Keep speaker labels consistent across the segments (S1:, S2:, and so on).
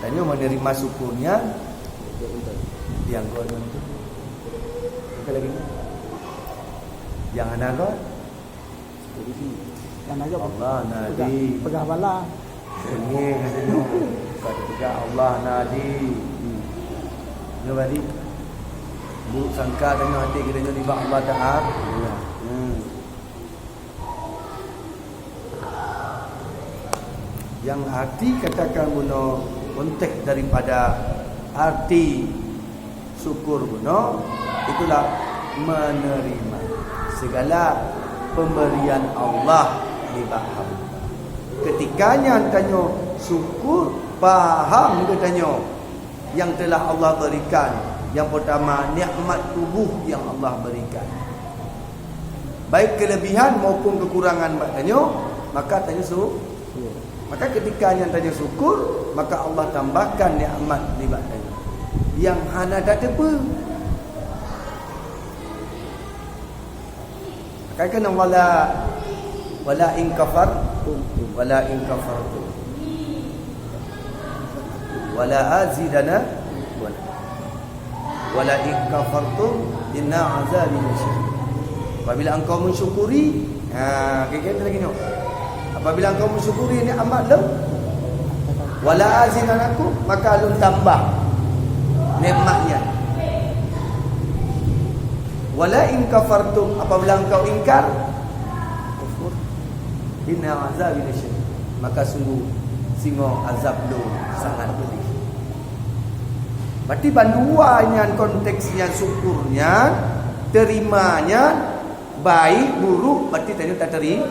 S1: Tanya menerima syukurnya yang golongan itu. Apa lagi? Yang anaga?
S2: Yang anaga
S1: Allah nadi.
S2: Pegah bala.
S1: Ini katanya. Kata pegah Allah nadi. Ini balik. Buruk sangka tanya hati kita ni bak Allah Ta'ala. Yang arti katakan guna konteks daripada arti syukur guna, itulah menerima segala pemberian Allah di baham. Ketikanya tanya syukur, faham ke tanya yang telah Allah berikan. Yang pertama, nikmat tubuh yang Allah berikan, baik kelebihan maupun kekurangan tanya, maka tanya syukur. Maka ketika yang tanya syukur, maka Allah tambahkan nikmat di badannya yang hana tak apa. Maka kena wala in kafartum wala azidana wala in kafartum inna azabi lasyadid. Apabila engkau mensyukuri, kira-kira lagi ni. Apabila engkau mensyukuri nikmat lu, wala azidanakum, maka lu tambah nikmatnya. Wala in kafartum, apabila engkau ingkar, kufur, inna azabi lasyadid, maka sungguh azab lu sangat pedih. Berarti banduanya konteksnya syukurnya, terimanya baik buruk, berarti tanya tak terima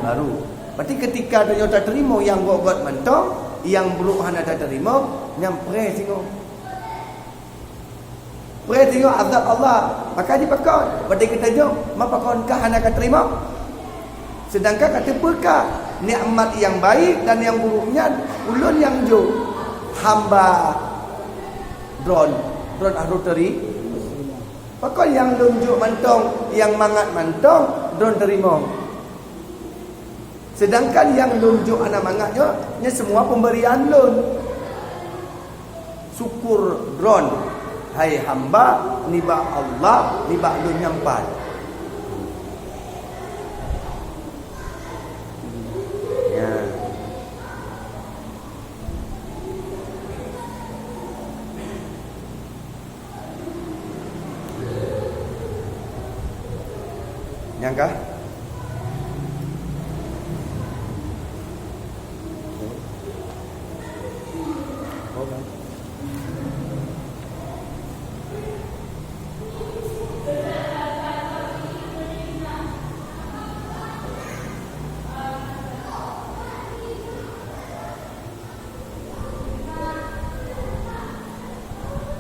S1: baru. Berarti ketika tanya tak terima yang buat mentong, yang buruk hana tak terima, yang pray tengok. Pray tengok azab Allah, maka dipakon. Berarti kita tanya, mapakonkah hana tak terima? Sedangkan kata perkah nikmat yang baik dan yang buruknya ulun yang jo hamba drone aruteri. Pakon yang lunjuk mantong, yang mangat mantong, drone terima. Sedangkan yang lunjuk anak mangatnya, nya semua pemberian lun. Syukur drone, hai hamba, niba Allah, niba lun nyampai. Nyangka?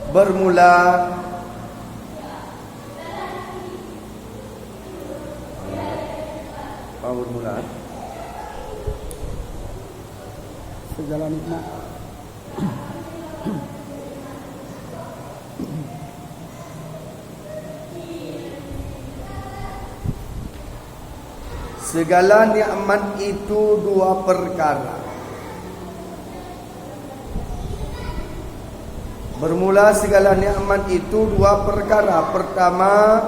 S1: Bermula bermula
S2: segala nikmat
S1: segala nikmat itu dua perkara. Bermula segala nikmat itu dua perkara. Pertama,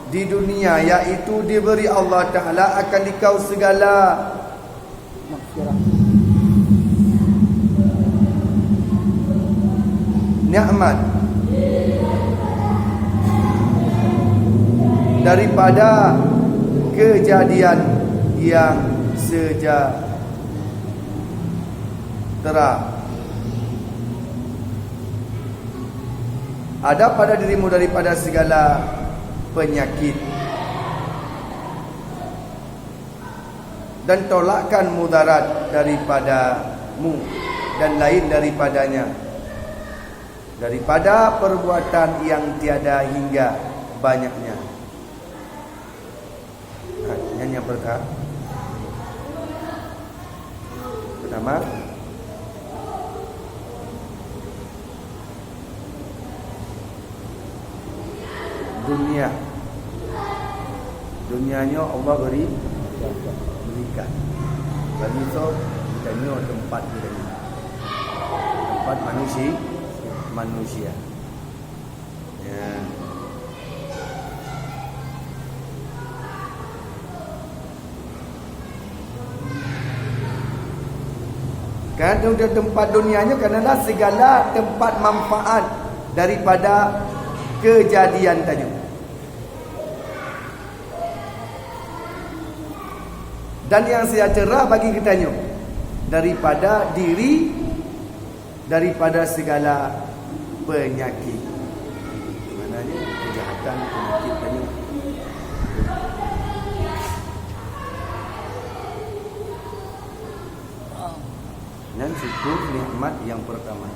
S1: di dunia, yaitu diberi Allah Ta'ala akan dikau segala nikmat daripada kejadian yang sejahtera. Ada pada dirimu daripada segala penyakit, dan tolakkan mudarat daripadamu dan lain daripadanya, daripada perbuatan yang tiada hingga banyaknya. Yang pertama, dunianya Allah berikan. Bagi so tanya tempat kita ni. Tempat manusia. Ya. Kan udah tempat dunianya kerana segala tempat manfaat daripada kejadian tanya. Dan yang sejahtera bagi kita tanya daripada diri, daripada segala penyakit. Maknanya kejahatan, penyakit tanya. Dan syukur nikmat yang pertama.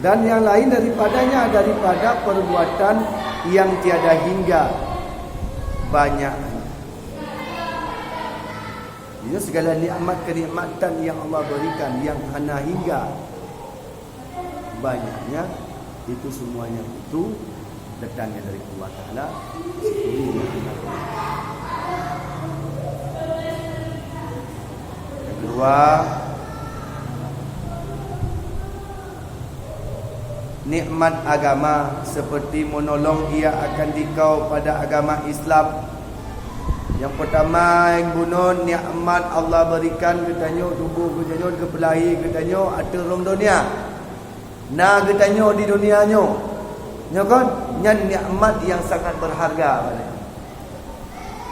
S1: Dan yang lain daripadanya, daripada perbuatan yang tiada hingga banyak. Ini segala nikmat kenikmatan yang Allah berikan yang hana hingga banyaknya, itu semuanya itu datangnya dari Allah Ta'ala. Yang kedua, nikmat agama seperti menolong ia akan dikau pada agama Islam. Yang pertama yang bunun nikmat Allah berikan katanya tubuh katanya kepelahi katanya ada rong dunia. Nah katanya di dunianya. Ya kan? Yang nikmat yang sangat berharga katanya.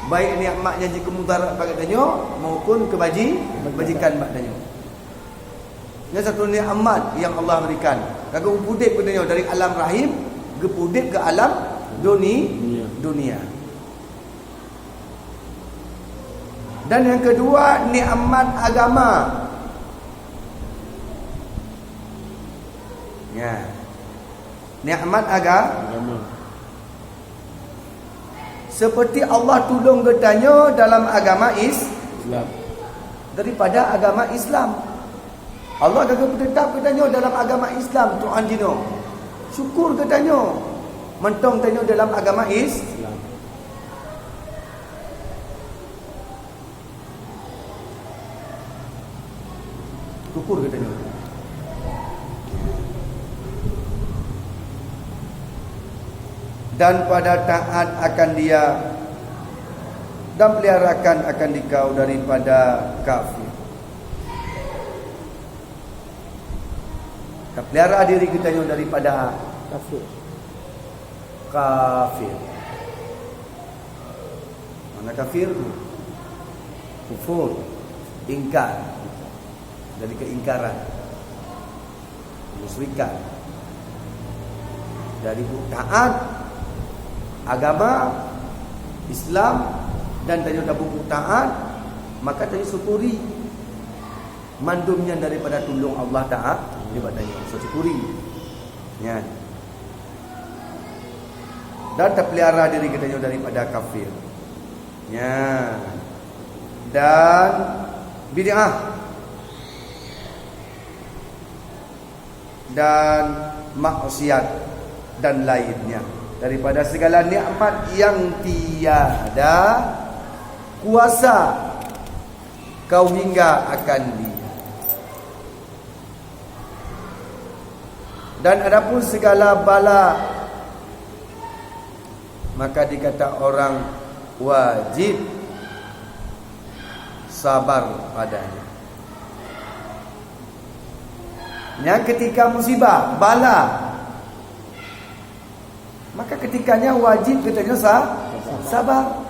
S1: Baik nikmatnya jika mudarat katanya maupun kebajikan katanya. Ini satu nikmat yang Allah berikan. Kalau pudip katanya dari alam rahim ke pudip ke alam dunia. Dan yang kedua nikmat agama. Ya. Nikmat agama. Seperti Allah tolong katanya dalam agama Islam. Daripada agama Islam. Allah kata tetap katanya dalam agama Islam Tuhan jino. Syukur katanya. Mentong tanya dalam agama Islam. Syukur katanya. Dan pada taat akan dia dan peliharakan akan dikau daripada kafir. Kita pelihara diri kita daripada kafir. Mana kafir? Kufur, ingkar, dari keingkaran, musyrikan, dari taat agama Islam dan tanya buku taat, maka tanya syukuri mandumnya daripada tolong Allah Ta'ala daripadanya. So syukuri ya. Dan terpelihara diri kita daripada kafir ya. Dan bid'ah dan maksiat dan lainnya daripada segala nikmat yang tiada kuasa kau hingga akan dia. Dan adapun segala bala, maka dikata orang wajib sabar padanya. Yang ketika musibah, bala, maka ketikanya wajib katanya sabar.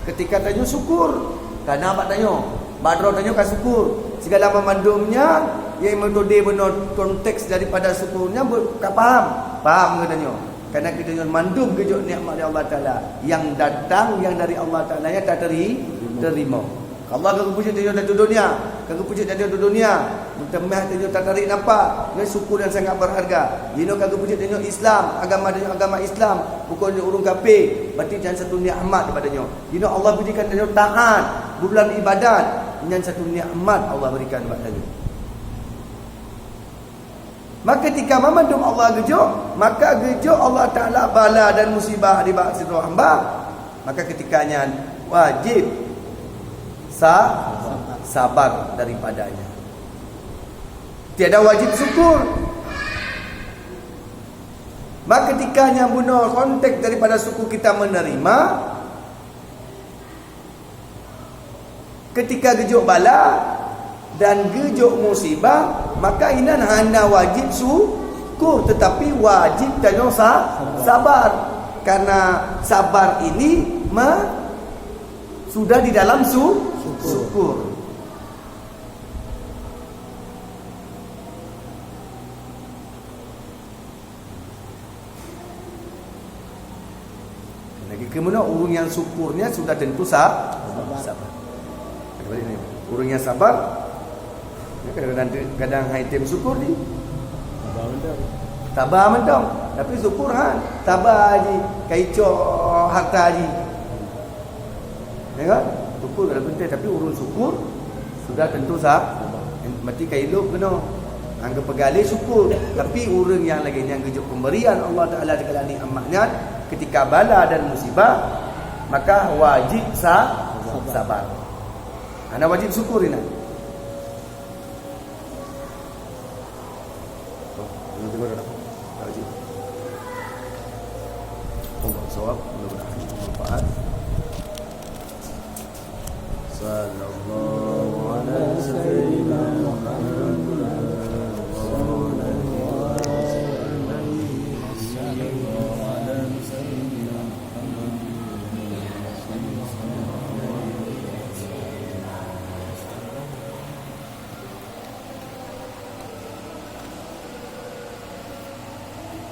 S1: Ketika tanya syukur, karena apa tanya? Badro tanya kan syukur. Segala memandumnya yang metode benar konteks daripada syukurnya faham katanya. Karena kita mandum kejut nikmat dari Allah Taala yang datang yang dari Allah Taala nya tak terima. Allah kagak puji dia dari dunia, kagak puji dia dari dunia. Mutamah dia tak tarik nampak. Ini syukur yang sangat berharga. Ini kagak puji dia Islam, agama dia agama Islam, bukan dia urung kafir. Berarti jangan satu nikmat daripadanya. Ini Allah berikan dia taat, bulan ibadat, dan satu nikmat Allah berikan kepadanya. Maka ketika memandung Allah gejuk, maka gejuk Allah Ta'ala bala dan musibah di bawah situ hamba. Maka ketikanya wajib sabar daripadanya. Tiada wajib syukur. Maka ketikanya bunuh konteks daripada suku kita menerima, ketika gejuk bala dan gejuk musibah, maka ini hanya wajib syukur, tetapi wajib tanya sabar. Karena sabar ini sudah di dalam syukur. Lagi kemudian urung yang syukurnya sudah tentu sabar. Urung yang sabar kadang-kadang item syukur di tabah mentong, tapi syukur tabah haji kaico harta haji. Ya kan? Syukur ada penting, tapi urung syukur sudah tentu mati kailuk kena anggap pegali syukur. Tapi urang yang lagi yang gejuk pemberian Allah Taala segala nikmatnya, ketika bala dan musibah, maka wajib sabar. Anda wajib syukur ini. Jawab mudah-mudahan bermanfaat. Sallallahu alaihi wasallam.